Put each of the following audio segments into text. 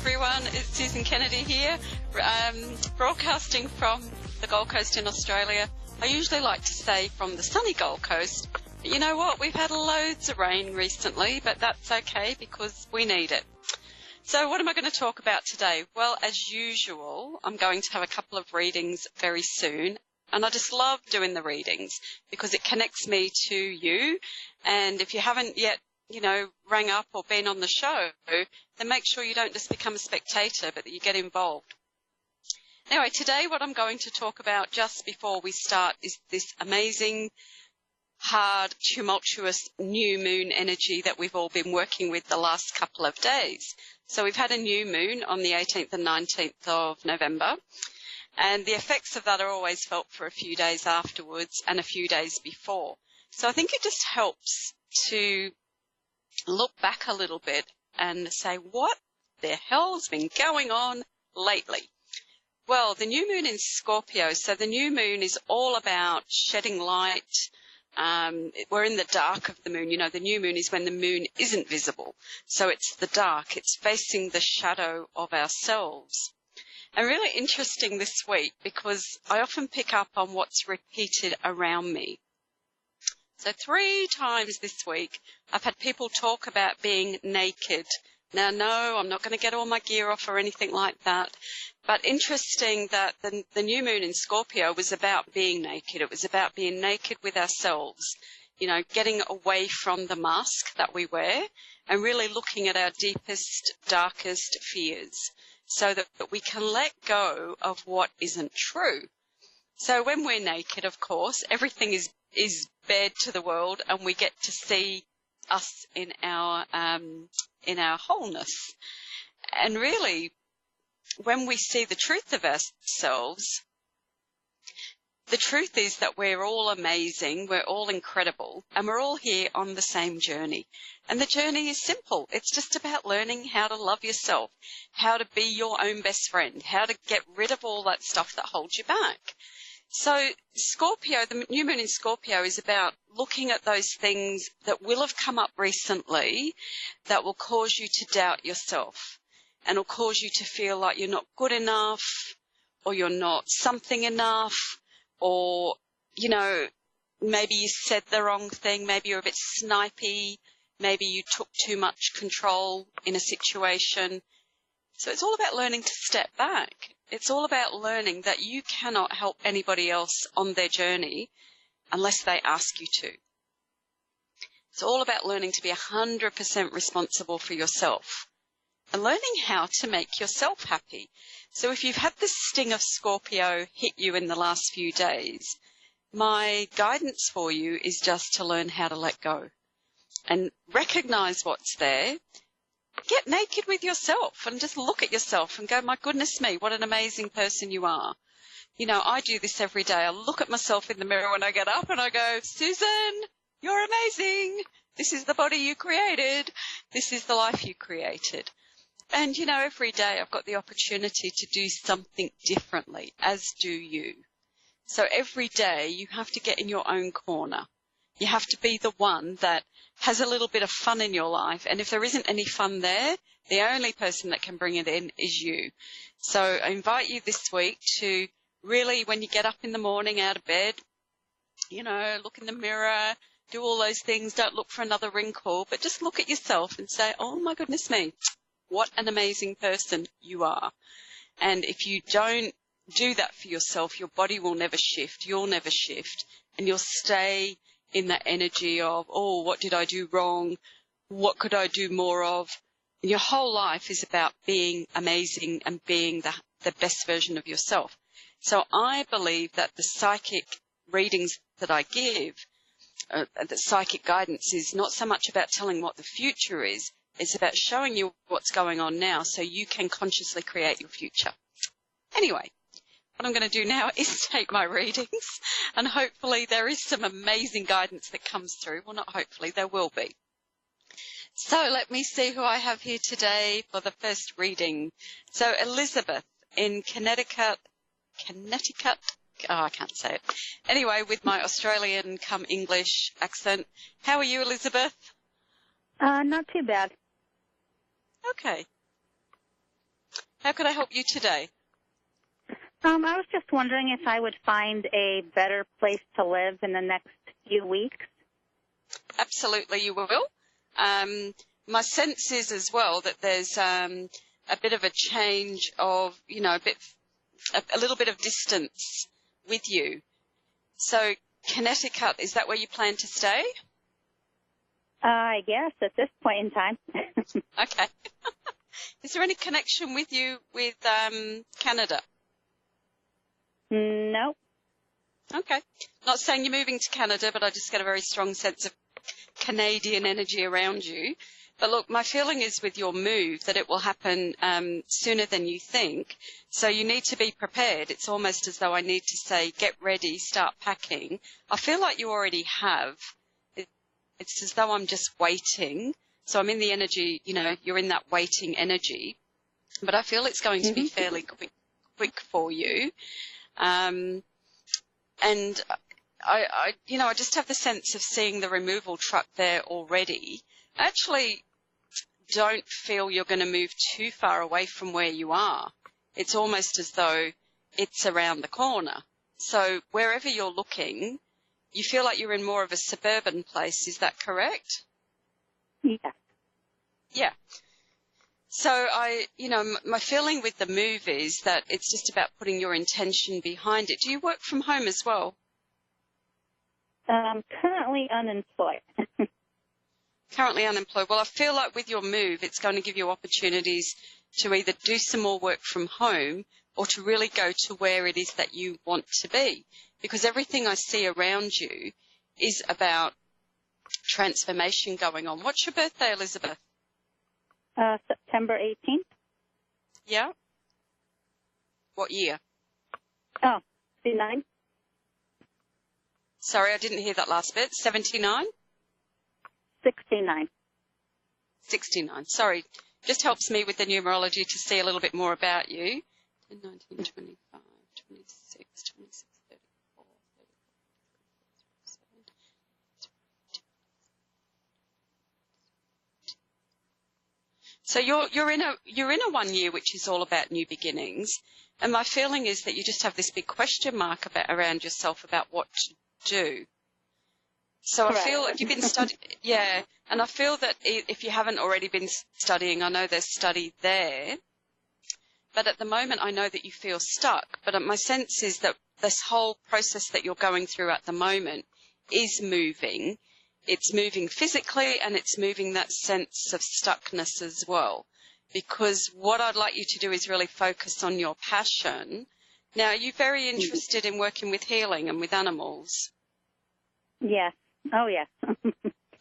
everyone, it's Susan Kennedy here, broadcasting from the Gold Coast in Australia. I usually like to say from the sunny Gold Coast, but you know what, we've had loads of rain recently, but that's okay because we need it. So what am I going to talk about today? Well, as usual, I'm going to have a couple of readings very soon, and I just love doing the readings because it connects me to you, and if you haven't yet rang up or been on the show, then make sure you don't just become a spectator, but that you get involved. Anyway, today what I'm going to talk about just before we start is this amazing, hard, tumultuous new moon energy that we've all been working with the last couple of days. So we've had a new moon on the 18th and 19th of November, and the effects of that are always felt for a few days afterwards and a few days before. So I think it just helps to look back a little bit and say, what the hell's been going on lately? Well, the new moon in Scorpio, so the new moon is all about shedding light. We're in the dark of the moon. The new moon is when the moon isn't visible. So it's the dark. It's facing the shadow of ourselves. And really interesting this week because I often pick up on what's repeated around me. So 3 times this week, I've had people talk about being naked. Now, no, I'm not going to get all my gear off or anything like that. But interesting that the new moon in Scorpio was about being naked. It was about being naked with ourselves, getting away from the mask that we wear and really looking at our deepest, darkest fears so that we can let go of what isn't true. So when we're naked, of course, everything is bared to the world, and we get to see us in our wholeness. And really, when we see the truth of ourselves, the truth is that we're all amazing, we're all incredible, and we're all here on the same journey. And the journey is simple. It's just about learning how to love yourself, how to be your own best friend, how to get rid of all that stuff that holds you back. So Scorpio, the new moon in Scorpio is about looking at those things that will have come up recently that will cause you to doubt yourself and will cause you to feel like you're not good enough or you're not something enough or, maybe you said the wrong thing, maybe you're a bit snipey, maybe you took too much control in a situation. So it's all about learning to step back. It's all about learning that you cannot help anybody else on their journey unless they ask you to. It's all about learning to be 100% responsible for yourself and learning how to make yourself happy. So if you've had this sting of Scorpio hit you in the last few days, my guidance for you is just to learn how to let go and recognize what's there. Get naked with yourself and just look at yourself and go, my goodness me, what an amazing person you are. I do this every day. I look at myself in the mirror when I get up and I go, Susan, you're amazing. This is the body you created. This is the life you created. And, every day I've got the opportunity to do something differently, as do you. So every day you have to get in your own corner. You have to be the one that has a little bit of fun in your life. And if there isn't any fun there, the only person that can bring it in is you. So I invite you this week to really, when you get up in the morning out of bed, look in the mirror, do all those things. Don't look for another wrinkle, but just look at yourself and say, oh my goodness me, what an amazing person you are. And if you don't do that for yourself, your body will never shift. You'll never shift. And you'll stay in that energy of, oh, what did I do wrong? What could I do more of? And your whole life is about being amazing and being the best version of yourself. So I believe that the psychic readings that I give, the psychic guidance is not so much about telling what the future is. It's about showing you what's going on now so you can consciously create your future. Anyway, what I'm going to do now is take my readings, and hopefully there is some amazing guidance that comes through. Well, not hopefully, there will be. So let me see who I have here today for the first reading. So Elizabeth in Connecticut, I can't say it. Anyway, with my Australian come English accent. How are you, Elizabeth? Not too bad. Okay. How could I help you today? I was just wondering if I would find a better place to live in the next few weeks. Absolutely, you will. My sense is as well that there's a bit of a change of, a little bit of distance with you. So Connecticut, is that where you plan to stay? I guess at this point in time. Okay. Is there any connection with you with Canada? No. Okay. Not saying you're moving to Canada, but I just get a very strong sense of Canadian energy around you. But look, my feeling is with your move that it will happen sooner than you think. So you need to be prepared. It's almost as though I need to say, get ready, start packing. I feel like you already have. It's as though I'm just waiting. So I'm in the energy, you're in that waiting energy. But I feel it's going to be fairly quick for you. And I just have the sense of seeing the removal truck there already. Actually, don't feel you're going to move too far away from where you are. It's almost as though it's around the corner. So wherever you're looking, you feel like you're in more of a suburban place. Is that correct? Yeah. Yeah. So my feeling with the move is that it's just about putting your intention behind it. Do you work from home as well? Currently unemployed. Currently unemployed. Well, I feel like with your move, it's going to give you opportunities to either do some more work from home or to really go to where it is that you want to be. Because everything I see around you is about transformation going on. What's your birthday, Elizabeth? September 18th. Yeah? What year? Oh, 69. Sorry, I didn't hear that last bit. 79? 69. 69. Sorry. Just helps me with the numerology to see a little bit more about you. 10, 19, 25, 26, 26, 34, 35, 37. So you're in a 1 year which is all about new beginnings, and my feeling is that you just have this big question mark around yourself about what to do. So I feel if you've been studying, yeah, and I feel that if you haven't already been studying, I know there's study there, but at the moment I know that you feel stuck. But my sense is that this whole process that you're going through at the moment is moving. It's moving physically and it's moving that sense of stuckness as well. Because what I'd like you to do is really focus on your passion. Now, are you very interested in working with healing and with animals? Yes. Oh, yes.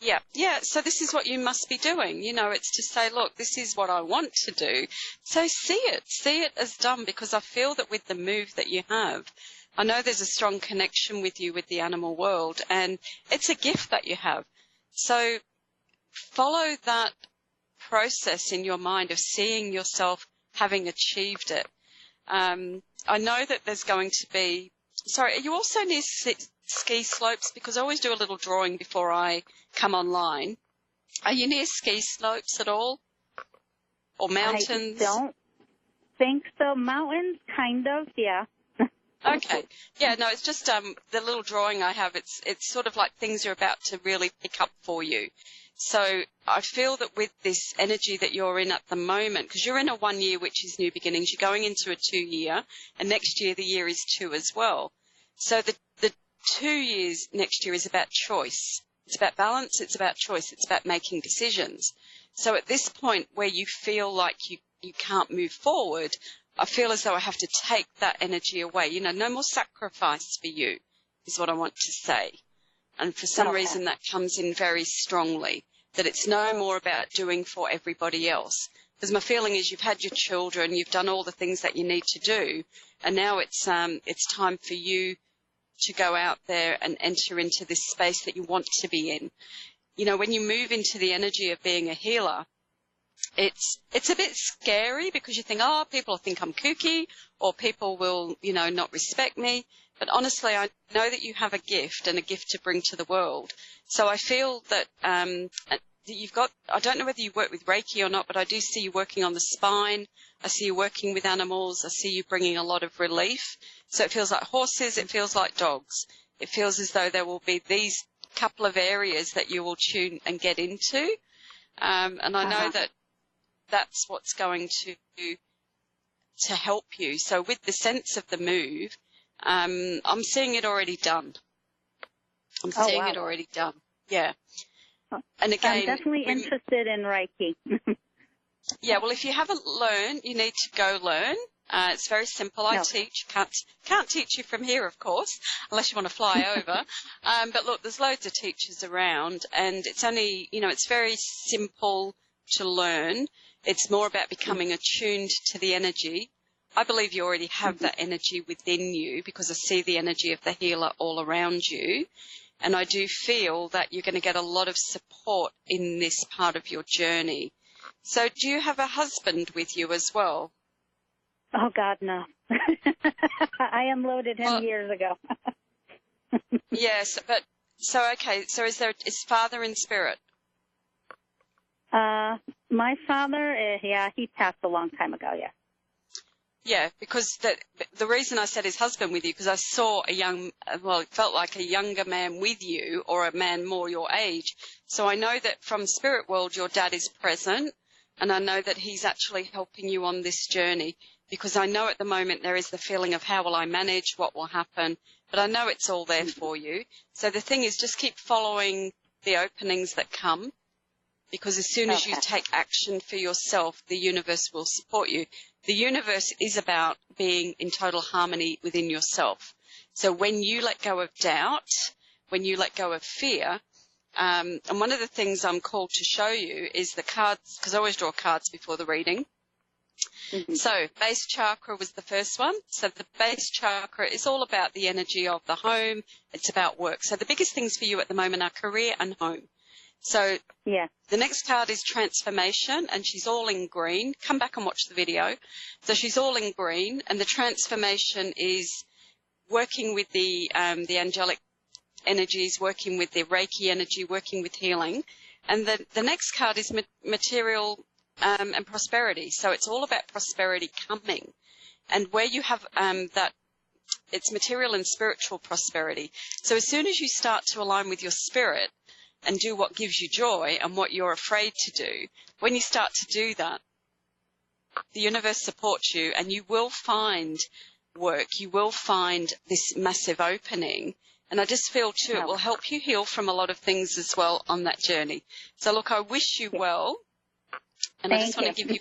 Yeah. So this is what you must be doing. It's to say, look, this is what I want to do. So see it as done, because I feel that with the move that you have, I know there's a strong connection with you with the animal world, and it's a gift that you have. So follow that process in your mind of seeing yourself having achieved it. I know that there's going to be, sorry, are you also near ski slopes? Because I always do a little drawing before I come online. Are you near ski slopes at all? Or mountains? I don't think so. Mountains, kind of, yeah. Okay. Yeah, no, it's just the little drawing I have, it's sort of like things are about to really pick up for you. So I feel that with this energy that you're in at the moment, because you're in a 1 year, which is new beginnings, you're going into a 2 year, and next year the year is 2 as well. So the 2 years next year is about choice. It's about balance. It's about choice. It's about making decisions. So at this point where you feel like you can't move forward, I feel as though I have to take that energy away. No more sacrifice for you is what I want to say. And for some reason that comes in very strongly, that it's no more about doing for everybody else. Because my feeling is you've had your children, you've done all the things that you need to do, and now it's time for you to go out there and enter into this space that you want to be in. When you move into the energy of being a healer, it's a bit scary because you think, people will think I'm kooky, or people will, not respect me. But honestly, I know that you have a gift and a gift to bring to the world. So I feel that you've got, I don't know whether you work with Reiki or not, but I do see you working on the spine. I see you working with animals. I see you bringing a lot of relief. So it feels like horses. It feels like dogs. It feels as though there will be these couple of areas that you will tune and get into. And I know that that's what's going to help you. So with the sense of the move, I'm seeing it already done. I'm seeing it already done. Yeah. And again, I'm definitely interested in Reiki. Yeah, well, if you haven't learned, you need to go learn. It's very simple. I teach. Can't teach you from here, of course, unless you want to fly over. But look, there's loads of teachers around, and it's only, it's very simple to learn. It's more about becoming attuned to the energy. I believe you already have that energy within you because I see the energy of the healer all around you. And I do feel that you're going to get a lot of support in this part of your journey. So do you have a husband with you as well? Oh, God, no. I unloaded him years ago. Yes, but so is father in spirit? My father, he passed a long time ago, yeah. Yeah, because the reason I said his husband with you, because I saw it felt like a younger man with you, or a man more your age. So I know that from spirit world, your dad is present, and I know that he's actually helping you on this journey, because I know at the moment there is the feeling of how will I manage, what will happen, but I know it's all there for you. So the thing is, just keep following the openings that come, because as soon as you take action for yourself, the universe will support you. The universe is about being in total harmony within yourself. So when you let go of doubt, when you let go of fear, and one of the things I'm called to show you is the cards, because I always draw cards before the reading. So base chakra was the first one. So the base chakra is all about the energy of the home. It's about work. So the biggest things for you at the moment are career and home. So the next card is transformation, and she's all in green. Come back and watch the video. So she's all in green, and the transformation is working with the angelic energies, working with the Reiki energy, working with healing. And the next card is material and prosperity. So it's all about prosperity coming. And where you have that, it's material and spiritual prosperity. So as soon as you start to align with your spirit, and do what gives you joy and what you're afraid to do, when you start to do that, the universe supports you, and you will find work. You will find this massive opening. And I just feel, too, it will help you heal from a lot of things as well on that journey. So, look, I wish you well. And I just want to give you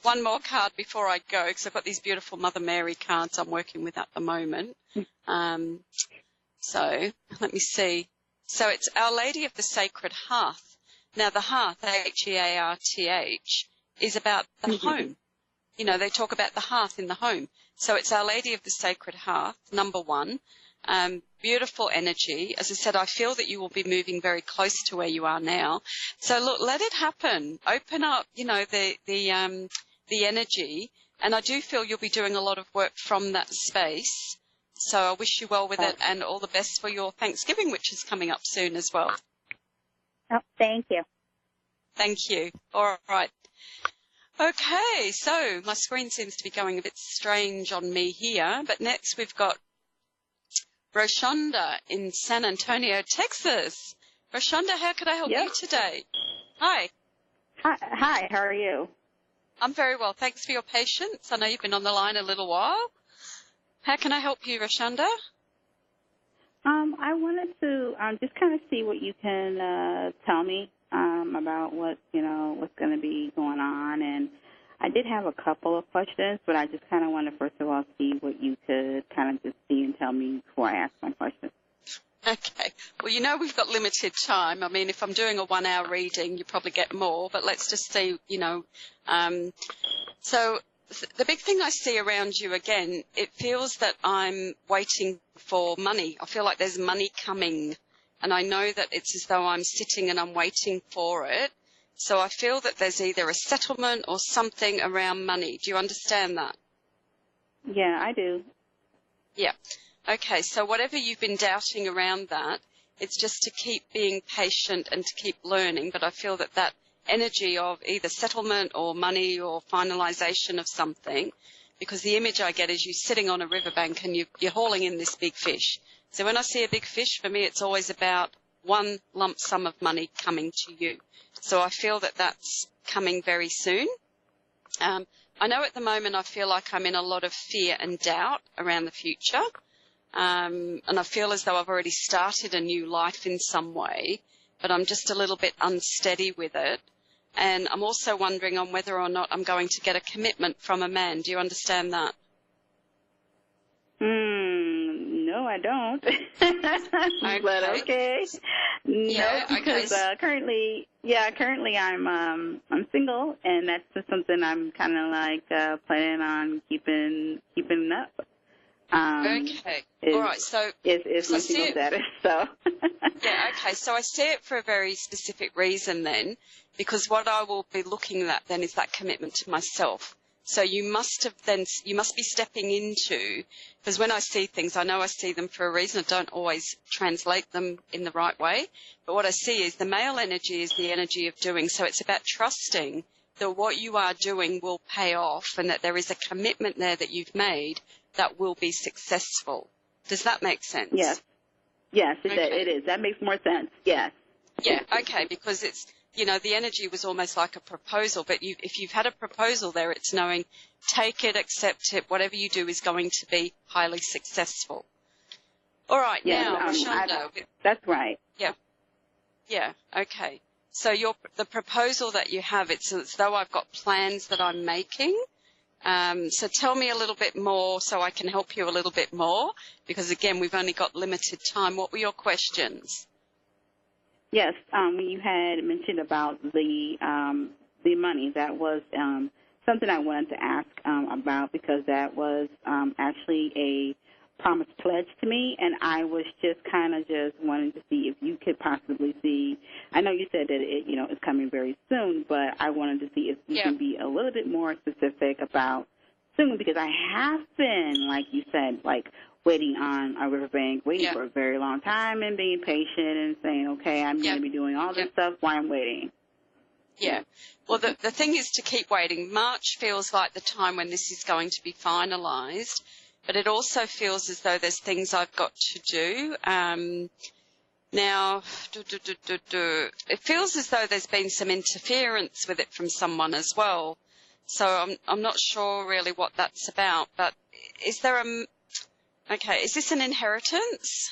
one more card before I go, because I've got these beautiful Mother Mary cards I'm working with at the moment. So let me see. So it's Our Lady of the Sacred Hearth. Now, the hearth, Hearth, is about the home. They talk about the hearth in the home. So it's Our Lady of the Sacred Hearth, number one. Beautiful energy. As I said, I feel that you will be moving very close to where you are now. So, look, let it happen. Open up, the energy. And I do feel you'll be doing a lot of work from that space. So I wish you well with it, and all the best for your Thanksgiving, which is coming up soon as well. Oh, thank you. Thank you. All right. Okay, so my screen seems to be going a bit strange on me here, but next we've got Roshonda in San Antonio, Texas. Roshonda, how could I help you today? Hi. Hi, how are you? I'm very well. Thanks for your patience. I know you've been on the line a little while. How can I help you, Roshonda? I wanted to just kind of see what you can tell me about what's going to be going on. And I did have a couple of questions, but I just kind of want to, first of all, see what you could kind of just see and tell me before I ask my question. Okay. Well, we've got limited time. I mean, if I'm doing a 1 hour reading, you probably get more, but let's just see, So the big thing I see around you, again, it feels that I'm waiting for money. I feel like there's money coming, and I know that it's as though I'm sitting and I'm waiting for it. So I feel that there's either a settlement or something around money. Do you understand that? Yeah, I do. Yeah. Okay, so whatever you've been doubting around that, It's just to keep being patient and to keep learning. But I feel that that energy of either settlement or money or finalisation of something, because the image I get is you sitting on a riverbank and you're hauling in this big fish. So when I see a big fish, for me, it's always about one lump sum of money coming to you. So I feel that that's coming very soon. I know at the moment I feel like I'm in a lot of fear and doubt around the future. And I feel as though I've already started a new life in some way, but I'm just a little bit unsteady with it. And I'm also wondering on whether or not I'm going to get a commitment from a man. Do you understand that? No, I don't. Okay. But okay. Yeah, No, because currently I'm single, and that's just something I'm kind of like planning on keeping up. Okay. All right. So is my single status. So. Yeah. Okay. So I see it for a very specific reason then, because what I will be looking at then is that commitment to myself. So you must be stepping into, because when I see things, I know I see them for a reason. I don't always translate them in the right way. But what I see is the male energy is the energy of doing. So it's about trusting that what you are doing will pay off and that there is a commitment there that you've made that will be successful. Does that make sense? Yes. Yes, it is. That makes more sense. Yes. Yeah, okay, because it's, the energy was almost like a proposal, but if you've had a proposal there, it's knowing take it, accept it, whatever you do is going to be highly successful. All right, yes, now, Rashonda. That's right. Yeah, okay. So the proposal that you have, it's as though I've got plans that I'm making. So tell me a little bit more so I can help you a little bit more, because, again, we've only got limited time. What were your questions? Yes, you had mentioned about the money. That was something I wanted to ask about, because that was actually a promised pledge to me, and I was just kind of wanting to see if you could possibly see. I know you said that it's coming very soon, but I wanted to see if you can be a little bit more specific about soon, because I have been, like you said, waiting on a riverbank, waiting for a very long time and being patient and saying, okay, I'm going to be doing all this stuff while I'm waiting. Yeah. Well, the thing is to keep waiting. March feels like the time when this is going to be finalised, but it also feels as though there's things I've got to do. Now, it feels as though there's been some interference with it from someone as well. So I'm not sure really what that's about, but is there is this an inheritance?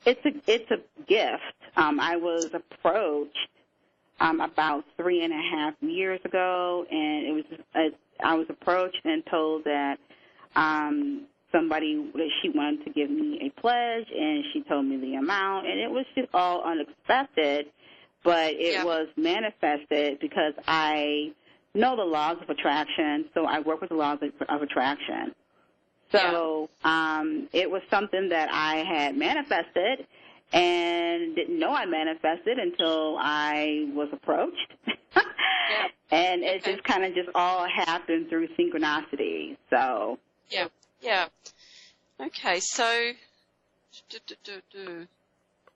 It's a gift. I was approached about 3.5 years ago, and I was approached and told that she wanted to give me a pledge, and she told me the amount, and it was just all unexpected, but it was manifested because I know the laws of attraction, so I work with the laws of attraction. So it was something that I had manifested and didn't know I manifested until I was approached. And it just kind of all happened through synchronicity. So Yeah. Okay, so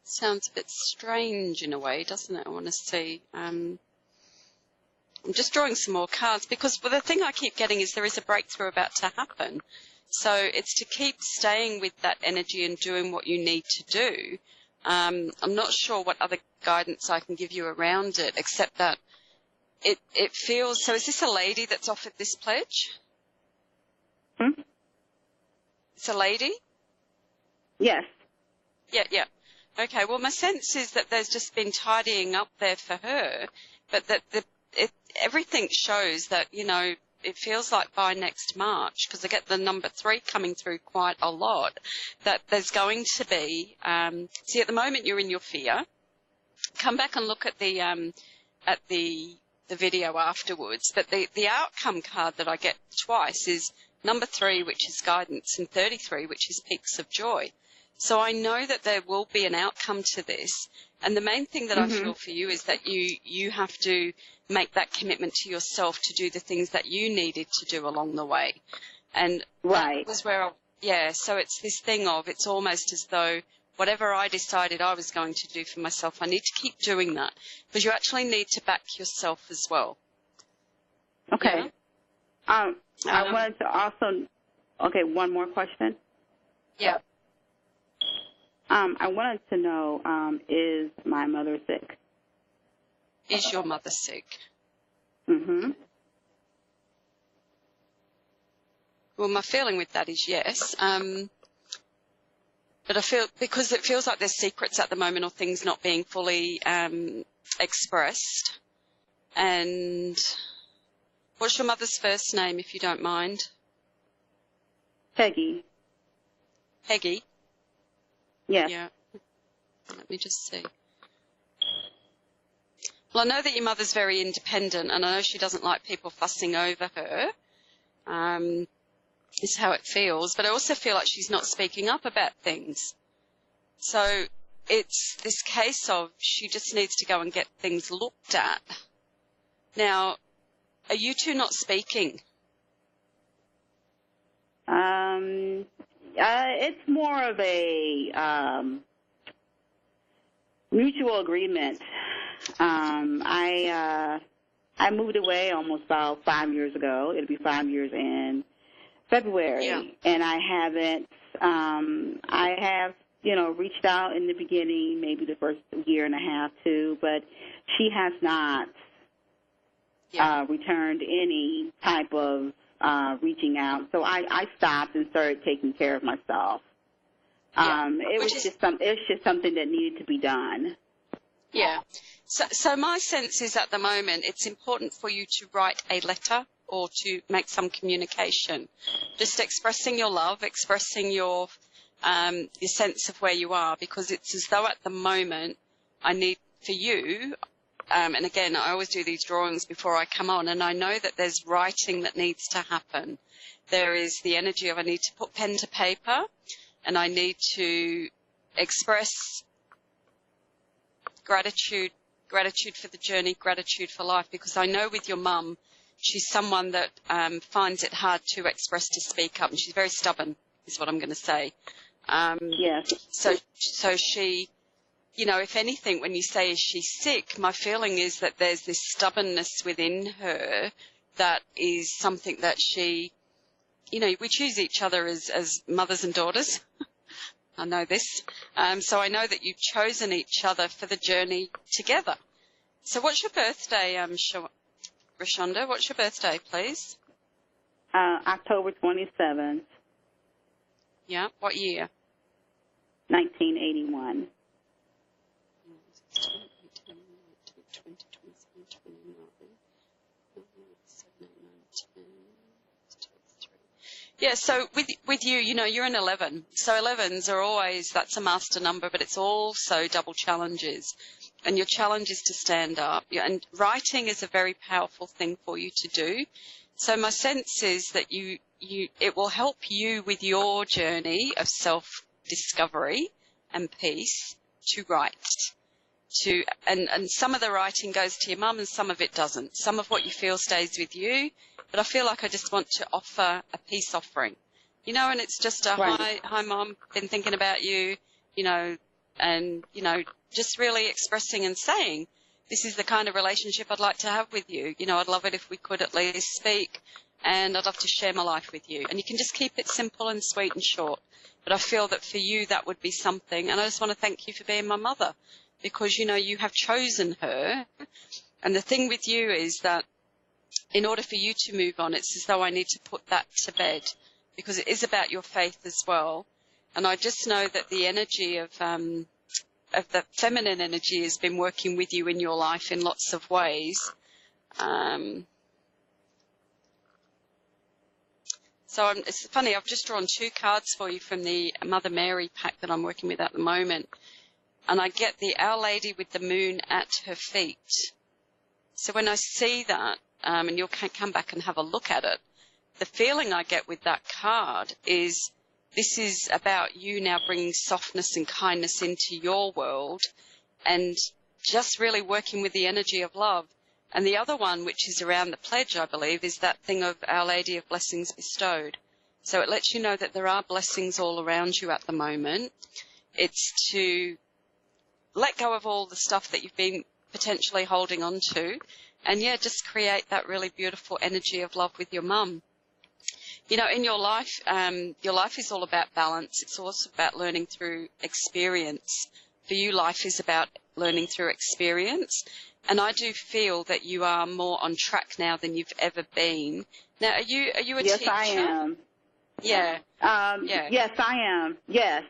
sounds a bit strange in a way, doesn't it? I want to see. I'm just drawing some more cards because the thing I keep getting is there is a breakthrough about to happen. So it's to keep staying with that energy and doing what you need to do. I'm not sure what other guidance I can give you around it, except that it feels... So is this a lady that's offered this pledge? It's a lady? Yes. Yeah. Okay, well, my sense is that there's just been tidying up there for her, but that everything shows that, it feels like by next March, because I get the number 3 coming through quite a lot, that there's going to be, see, at the moment you're in your fear. Come back and look at the video afterwards, but the outcome card that I get twice is number 3, which is guidance, and 33, which is peaks of joy. So I know that there will be an outcome to this. And the main thing that I feel for you is that you have to make that commitment to yourself to do the things that you needed to do along the way. And that was where, so it's this thing of, it's almost as though whatever I decided I was going to do for myself, I need to keep doing that, because you actually need to back yourself as well. Okay. Yeah? I wanted to also, okay, one more question. Yeah. I wanted to know, is my mother sick? Is your mother sick? Mm-hmm. Well, my feeling with that is yes. But I feel, because it feels like there's secrets at the moment, or things not being fully expressed. And what's your mother's first name, if you don't mind? Peggy. Peggy? Yes. Yeah. Let me just see. Well, I know that your mother's very independent, and I know she doesn't like people fussing over her. Is how it feels. But I also feel like she's not speaking up about things. So it's this case of she just needs to go and get things looked at. Now, are you two not speaking? It's more of a mutual agreement. I moved away almost about 5 years ago. It'll be 5 years in February. Yeah. And I haven't, I have, reached out in the beginning, maybe the first year and a half, too, but she has not returned any type of reaching out. So I stopped and started taking care of myself. It's just something that needed to be done. Yeah. So my sense is at the moment it's important for you to write a letter or to make some communication, just expressing your love, expressing your sense of where you are, because it's as though at the moment I need for you, and again, I always do these drawings before I come on, and I know that there's writing that needs to happen. There is the energy of I need to put pen to paper, and I need to express gratitude for the journey, gratitude for life, because I know with your mum, she's someone that finds it hard to express, to speak up, and she's very stubborn, is what I'm going to say. Yes. So she, if anything, when you say is she sick, my feeling is that there's this stubbornness within her that is something that she, we choose each other as mothers and daughters. I know this. So I know that you've chosen each other for the journey together. So what's your birthday, Rashonda? What's your birthday, please? October 27th. Yeah. What year? 1981. Yeah, so with you, you're an 11. So 11s are always, that's a master number, but it's also double challenges. And your challenge is to stand up. And writing is a very powerful thing for you to do. So my sense is that it will help you with your journey of self-discovery and peace to write. And some of the writing goes to your mum and some of it doesn't. Some of what you feel stays with you, but I feel like I just want to offer a peace offering, and it's just a hi mum, been thinking about you, and, just really expressing and saying, this is the kind of relationship I'd like to have with you. I'd love it if we could at least speak, and I'd love to share my life with you. And you can just keep it simple and sweet and short. But I feel that for you that would be something, and I just want to thank you for being my mother, because, you have chosen her. And the thing with you is that in order for you to move on, it's as though I need to put that to bed, because it is about your faith as well. And I just know that the energy of the feminine energy has been working with you in your life in lots of ways. So it's funny, I've just drawn 2 cards for you from the Mother Mary pack that I'm working with at the moment. And I get the Our Lady with the moon at her feet. So when I see that, and you'll come back and have a look at it, the feeling I get with that card is this is about you now bringing softness and kindness into your world and just really working with the energy of love. And the other one, which is around the pledge, I believe, is that thing of Our Lady of Blessings Bestowed. So it lets you know that there are blessings all around you at the moment. It's to let go of all the stuff that you've been potentially holding on to, and just create that really beautiful energy of love with your mum. You know, in your life is all about balance. It's also about learning through experience. For you, life is about learning through experience. And I do feel that you are more on track now than you've ever been. Now, are you a teacher? Yes, I am. Yeah. Yes, I am. Yes.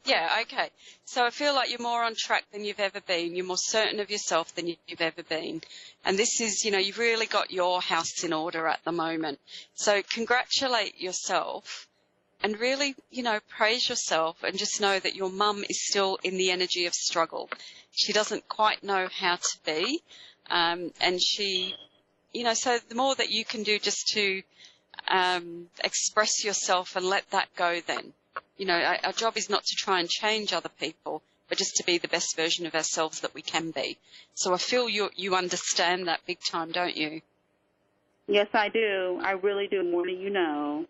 Yeah, okay. So I feel like you're more on track than you've ever been. You're more certain of yourself than you've ever been. And this is, you've really got your house in order at the moment. So congratulate yourself and really, praise yourself, and just know that your mum is still in the energy of struggle. She doesn't quite know how to be. And she, so the more that you can do just to express yourself and let that go then. Our job is not to try and change other people, but just to be the best version of ourselves that we can be. So I feel you understand that big time, don't you? Yes, I do. I really do, more than you know.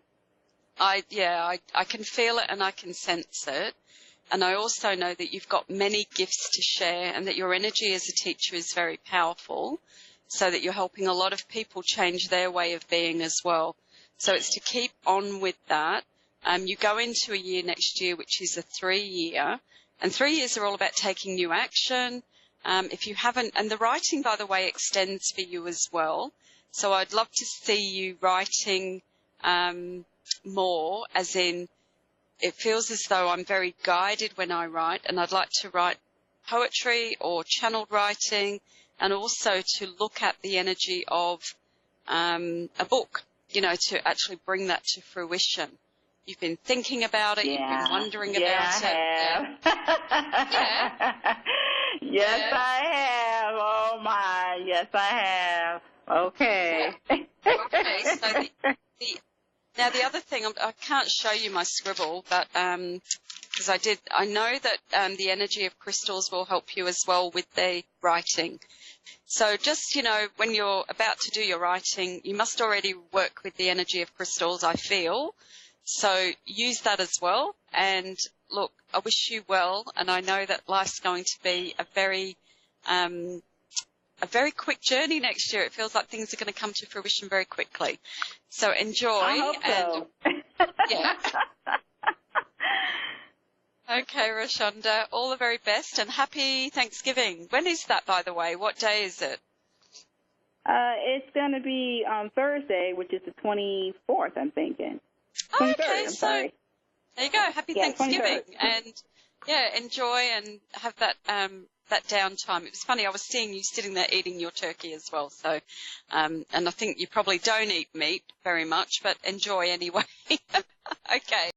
I can feel it and I can sense it. And I also know that you've got many gifts to share, and that your energy as a teacher is very powerful, so that you're helping a lot of people change their way of being as well. So it's to keep on with that. You go into a year next year, which is a 3-year, and 3 years are all about taking new action. If you haven't, and the writing, by the way, extends for you as well. So I'd love to see you writing more, as in, it feels as though I'm very guided when I write, and I'd like to write poetry or channeled writing, and also to look at the energy of a book, to actually bring that to fruition. You've been thinking about it. Yeah. You've been wondering about it. Yeah. Yes, I have. Oh, my. Yes, I have. Okay. Okay. So now the other thing, I can't show you my scribble, but because I know that the energy of crystals will help you as well with the writing. So just, when you're about to do your writing, you must already work with the energy of crystals, I feel. So use that as well. And look, I wish you well, and I know that life's going to be a very quick journey next year. It feels like things are going to come to fruition very quickly. So enjoy. I hope so. Yeah. Okay, Roshonda, all the very best, and happy Thanksgiving. When is that, by the way? What day is it? It's going to be on Thursday, which is the 24th, I'm thinking. Oh, 23rd, okay, I'm so sorry. there you go. Happy Thanksgiving. 23rd. And, enjoy and have that downtime. It was funny, I was seeing you sitting there eating your turkey as well. So, and I think you probably don't eat meat very much, but enjoy anyway.